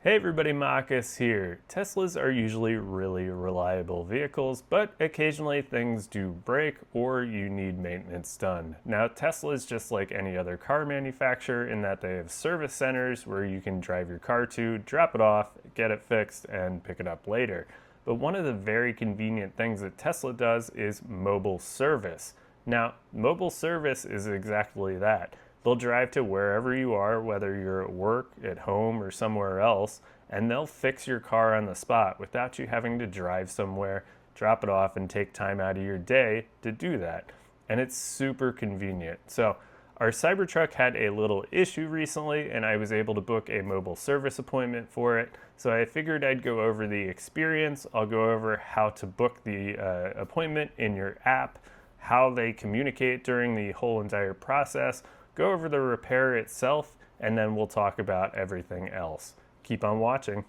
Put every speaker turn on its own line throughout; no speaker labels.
Hey everybody, Marcus here. Teslas are usually really reliable vehicles, but occasionally things do break or you need maintenance done. Now, Tesla is just like any other car manufacturer in that they have service centers where you can drive your car to, drop it off, get it fixed, and pick it up later. But one of the very convenient things that Tesla does is mobile service. Now, mobile service is exactly that. They'll drive to wherever you are, whether you're at work, at home, or somewhere else, and they'll fix your car on the spot without you having to drive somewhere, drop it off, and take time out of your day to do that. And it's super convenient. So our Cybertruck had a little issue recently, and I was able to book a mobile service appointment for it. So I figured I'd go over the experience. I'll go over how to book the appointment in your app, how they communicate during the whole entire process, go over the repair itself, and then we'll talk about everything else. Keep on watching.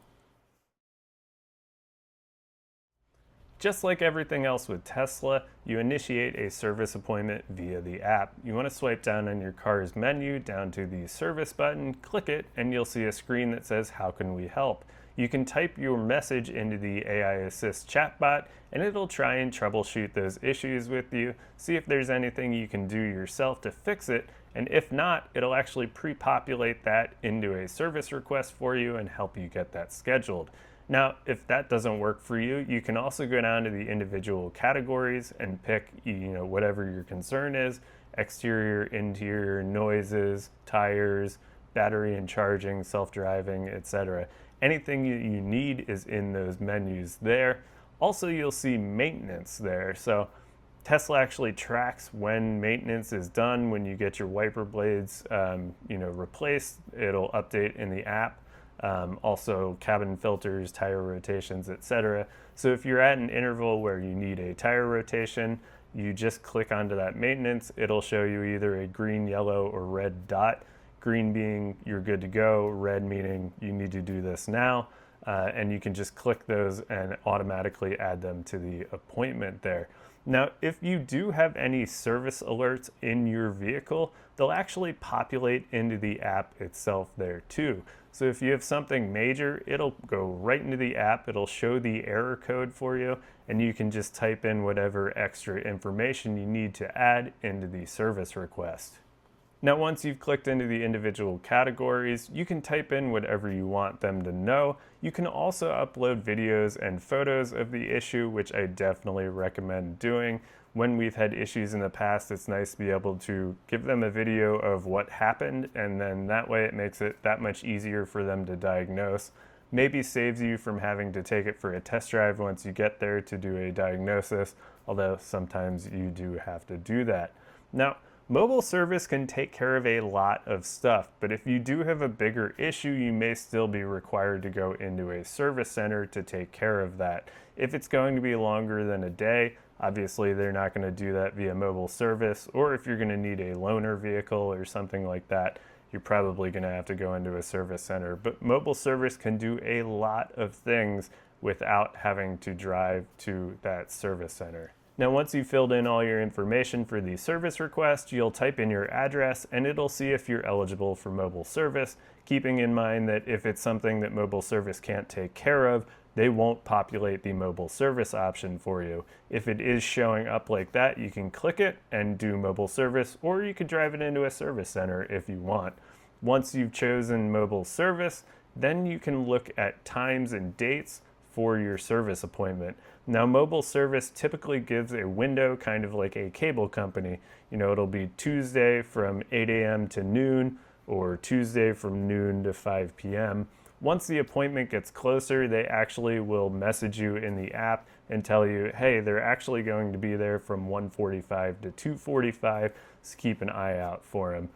Just like everything else with Tesla, you initiate a service appointment via the app. You want to swipe down on your car's menu down to the service button, click it, and you'll see a screen that says, "How can we help?" You can type your message into the AI Assist chatbot, and it'll try and troubleshoot those issues with you, see if there's anything you can do yourself to fix it, and if not, it'll actually pre-populate that into a service request for you and help you get that scheduled. Now, if that doesn't work for you, you can also go down to the individual categories and pick, whatever your concern is: exterior, interior, noises, tires, battery and charging, self-driving, etc. Anything you need is in those menus there. Also, you'll see maintenance there. So Tesla actually tracks when maintenance is done. When you get your wiper blades, replaced, it'll update in the app. Also cabin filters, tire rotations, etc. So if you're at an interval where you need a tire rotation, you just click onto that maintenance. It'll show you either a green, yellow, or red dot. Green being you're good to go, red meaning you need to do this now. And you can just click those and automatically add them to the appointment there. Now, if you do have any service alerts in your vehicle, they'll actually populate into the app itself there too. So if you have something major, it'll go right into the app, it'll show the error code for you, and you can just type in whatever extra information you need to add into the service request. Now, once you've clicked into the individual categories, you can type in whatever you want them to know. You can also upload videos and photos of the issue, which I definitely recommend doing. When we've had issues in the past, it's nice to be able to give them a video of what happened, and then that way it makes it that much easier for them to diagnose. Maybe saves you from having to take it for a test drive once you get there to do a diagnosis, although sometimes you do have to do that. Now, mobile service can take care of a lot of stuff, but if you do have a bigger issue, you may still be required to go into a service center to take care of that. If it's going to be longer than a day, obviously they're not going to do that via mobile service, or if you're going to need a loaner vehicle or something like that, you're probably going to have to go into a service center. But mobile service can do a lot of things without having to drive to that service center. Now, once you've filled in all your information for the service request, you'll type in your address and it'll see if you're eligible for mobile service, keeping in mind that if it's something that mobile service can't take care of, they won't populate the mobile service option for you. If it is showing up like that, you can click it and do mobile service, or you could drive it into a service center if you want. Once you've chosen mobile service, then you can look at times and dates for your service appointment. Now, mobile service typically gives a window, kind of like a cable company. It'll be Tuesday from 8 a.m. to noon, or Tuesday from noon to 5 p.m. Once the appointment gets closer, they actually will message you in the app and tell you, hey, they're actually going to be there from 1:45 to 2:45, so keep an eye out for them.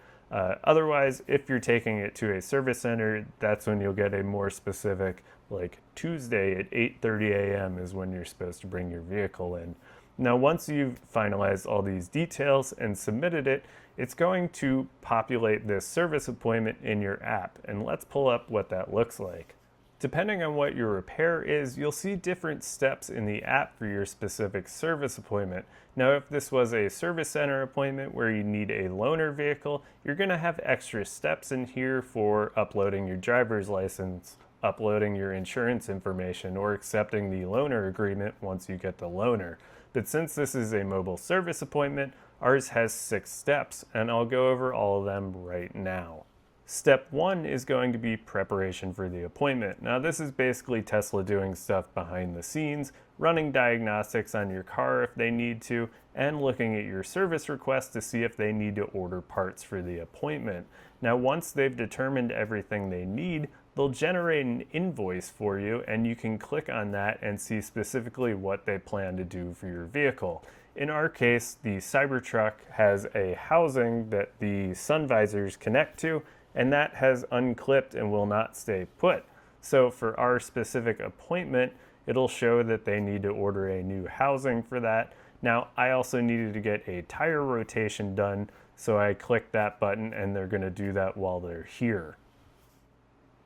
Otherwise, if you're taking it to a service center, that's when you'll get a more specific, like Tuesday at 8:30 a.m. is when you're supposed to bring your vehicle in. Now, once you've finalized all these details and submitted it, it's going to populate this service appointment in your app. And let's pull up what that looks like. Depending on what your repair is, you'll see different steps in the app for your specific service appointment. Now, if this was a service center appointment where you need a loaner vehicle, you're going to have extra steps in here for uploading your driver's license, uploading your insurance information or accepting the loaner agreement once you get the loaner. But since this is a mobile service appointment, ours has 6 steps, and I'll go over all of them right now. Step 1 is going to be preparation for the appointment. Now this is basically Tesla doing stuff behind the scenes, running diagnostics on your car if they need to, and looking at your service request to see if they need to order parts for the appointment. Now once they've determined everything they need, they'll generate an invoice for you, and you can click on that and see specifically what they plan to do for your vehicle. In our case, the Cybertruck has a housing that the sun visors connect to, and that has unclipped and will not stay put. So for our specific appointment, it'll show that they need to order a new housing for that. Now, I also needed to get a tire rotation done, so I clicked that button and they're gonna do that while they're here.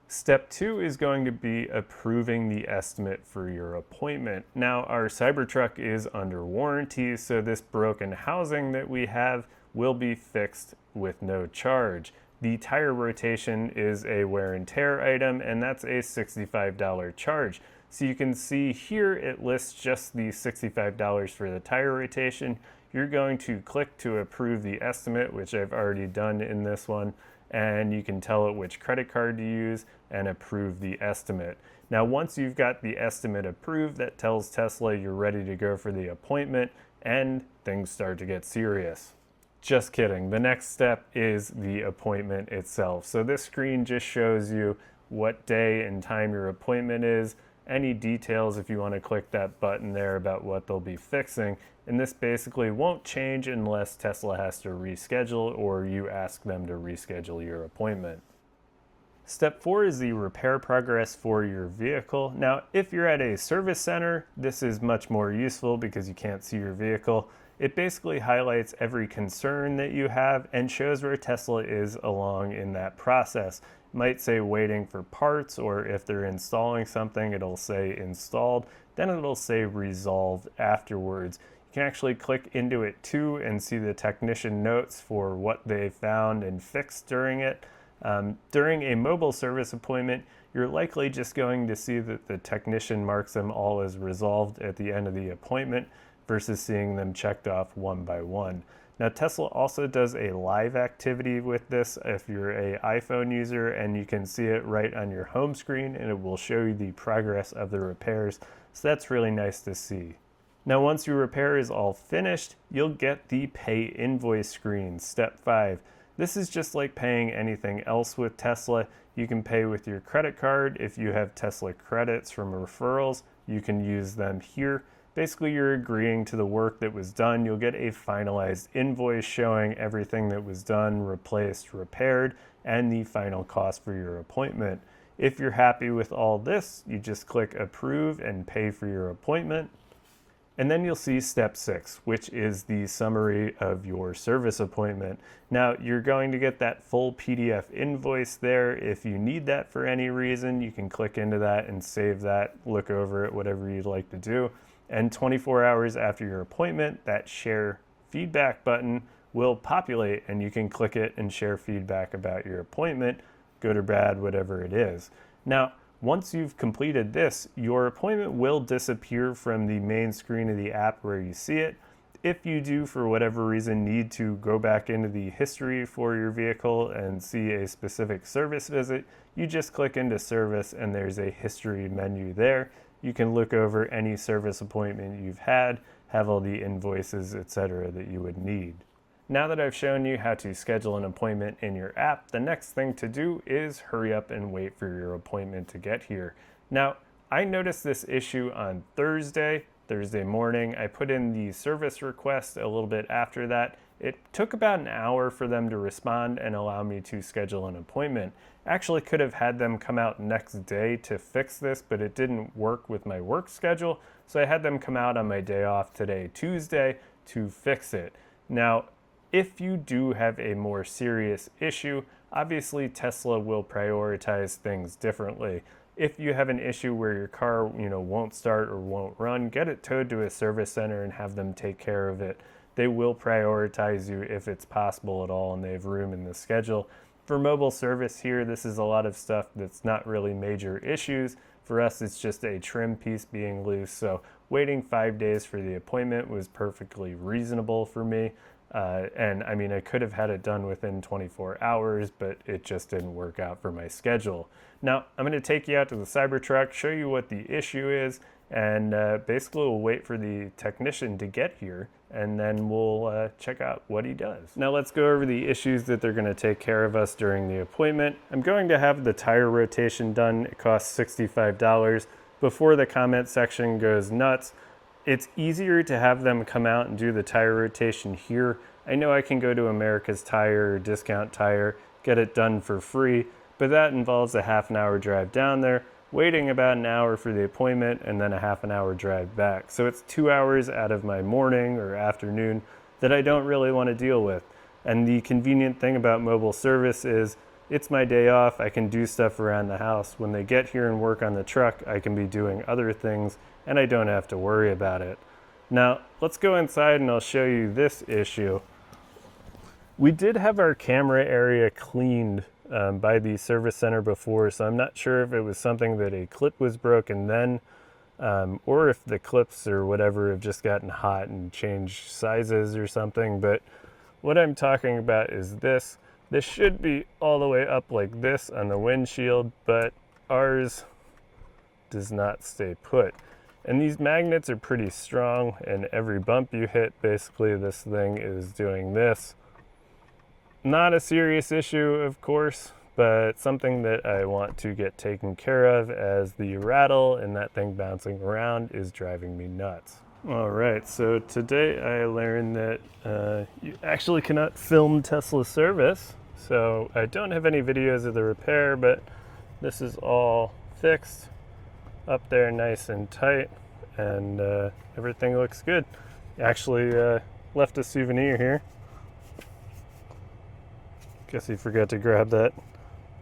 Step 2 is going to be approving the estimate for your appointment. Now, our Cybertruck is under warranty, so this broken housing that we have will be fixed with no charge. The tire rotation is a wear and tear item, and that's a $65 charge. So you can see here it lists just the $65 for the tire rotation. You're going to click to approve the estimate, which I've already done in this one, and you can tell it which credit card to use and approve the estimate. Now once you've got the estimate approved, that tells Tesla you're ready to go for the appointment, and things start to get serious. Just kidding. The next step is the appointment itself. So this screen just shows you what day and time your appointment is, any details if you want to click that button there about what they'll be fixing. And this basically won't change unless Tesla has to reschedule or you ask them to reschedule your appointment. Step 4 is the repair progress for your vehicle. Now, if you're at a service center, this is much more useful because you can't see your vehicle. It basically highlights every concern that you have and shows where Tesla is along in that process. It might say waiting for parts, or if they're installing something, it'll say installed. Then it'll say resolved afterwards. You can actually click into it too and see the technician notes for what they found and fixed during it. During a mobile service appointment, you're likely just going to see that the technician marks them all as resolved at the end of the appointment versus seeing them checked off one by one. Now Tesla also does a live activity with this if you're an iPhone user, and you can see it right on your home screen and it will show you the progress of the repairs. So that's really nice to see. Now once your repair is all finished, you'll get the pay invoice screen, step 5. This is just like paying anything else with Tesla. You can pay with your credit card. If you have Tesla credits from referrals, you can use them here. Basically, you're agreeing to the work that was done. You'll get a finalized invoice showing everything that was done, replaced, repaired, and the final cost for your appointment. If you're happy with all this, you just click approve and pay for your appointment. And then you'll see step 6, which is the summary of your service appointment. Now, you're going to get that full PDF invoice there. If you need that for any reason, you can click into that and save that, look over it, whatever you'd like to do. And 24 hours after your appointment, that share feedback button will populate, and you can click it and share feedback about your appointment, good or bad, whatever it is. Now, once you've completed this, your appointment will disappear from the main screen of the app where you see it. If you do, for whatever reason, need to go back into the history for your vehicle and see a specific service visit, you just click into service and there's a history menu there. You can look over any service appointment you've had, have all the invoices, etc. that you would need. Now that I've shown you how to schedule an appointment in your app, the next thing to do is hurry up and wait for your appointment to get here. Now, I noticed this issue on Thursday morning. I put in the service request a little bit after that. It took about an hour for them to respond and allow me to schedule an appointment. Actually could have had them come out next day to fix this, but it didn't work with my work schedule, so I had them come out on my day off today, Tuesday, to fix it. Now, if you do have a more serious issue, obviously Tesla will prioritize things differently. If you have an issue where your car, won't start or won't run, get it towed to a service center and have them take care of it. They will prioritize you if it's possible at all and they have room in the schedule. For mobile service here, this is a lot of stuff that's not really major issues. For us, it's just a trim piece being loose, so waiting 5 days for the appointment was perfectly reasonable for me. And I mean, I could have had it done within 24 hours, but it just didn't work out for my schedule. Now, I'm going to take you out to the Cybertruck, show you what the issue is, and basically we'll wait for the technician to get here, and then we'll check out what he does. Now let's go over the issues that they're going to take care of us during the appointment. I'm going to have the tire rotation done. It costs $65. Before the comment section goes nuts, it's easier to have them come out and do the tire rotation here. I know I can go to America's Tire or Discount Tire, get it done for free, but that involves a half an hour drive down there, waiting about an hour for the appointment, and then a half an hour drive back. So it's 2 hours out of my morning or afternoon that I don't really want to deal with. And the convenient thing about mobile service is it's my day off. I can do stuff around the house. When they get here and work on the truck, I can be doing other things and I don't have to worry about it. Now, let's go inside and I'll show you this issue. We did have our camera area cleaned by the service center before, so I'm not sure if it was something that a clip was broken then, or if the clips or whatever have just gotten hot and changed sizes or something. But what I'm talking about is this. This should be all the way up like this on the windshield, but ours does not stay put. And these magnets are pretty strong, and every bump you hit, basically this thing is doing this. Not a serious issue, of course, but something that I want to get taken care of, as the rattle and that thing bouncing around is driving me nuts. All right, so today I learned that you actually cannot film Tesla service. So I don't have any videos of the repair, but this is all fixed up there nice and tight, and everything looks good. Actually left a souvenir here. Guess he forgot to grab that.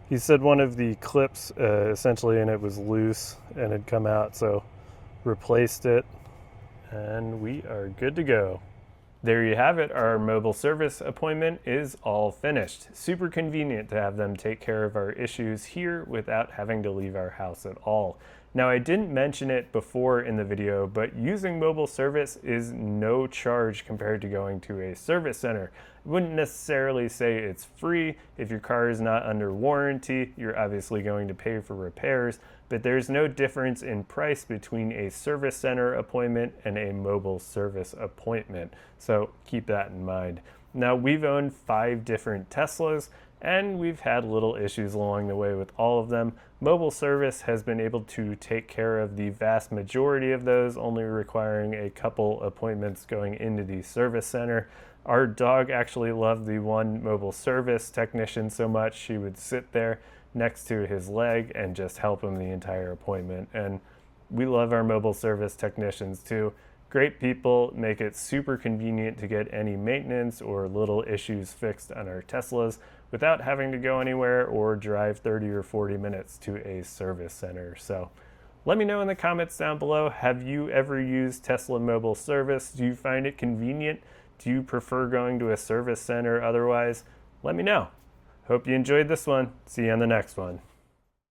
He said one of the clips essentially in it was loose and had come out, so replaced it, and we are good to go. There you have it. Our mobile service appointment is all finished. Super convenient to have them take care of our issues here without having to leave our house at all. Now, I didn't mention it before in the video, but using mobile service is no charge compared to going to a service center. I wouldn't necessarily say it's free. If your car is not under warranty, you're obviously going to pay for repairs, but there's no difference in price between a service center appointment and a mobile service appointment. So keep that in mind. Now, we've owned 5 different Teslas, and we've had little issues along the way with all of them. Mobile service has been able to take care of the vast majority of those, only requiring a couple appointments going into the service center. Our dog actually loved the one mobile service technician so much, she would sit there next to his leg and just help him the entire appointment. And we love our mobile service technicians too. Great people, make it super convenient to get any maintenance or little issues fixed on our Teslas without having to go anywhere or drive 30 or 40 minutes to a service center. So let me know in the comments down below, have you ever used Tesla mobile service? Do you find it convenient? Do you prefer going to a service center otherwise? Let me know. Hope you enjoyed this one. See you on the next one.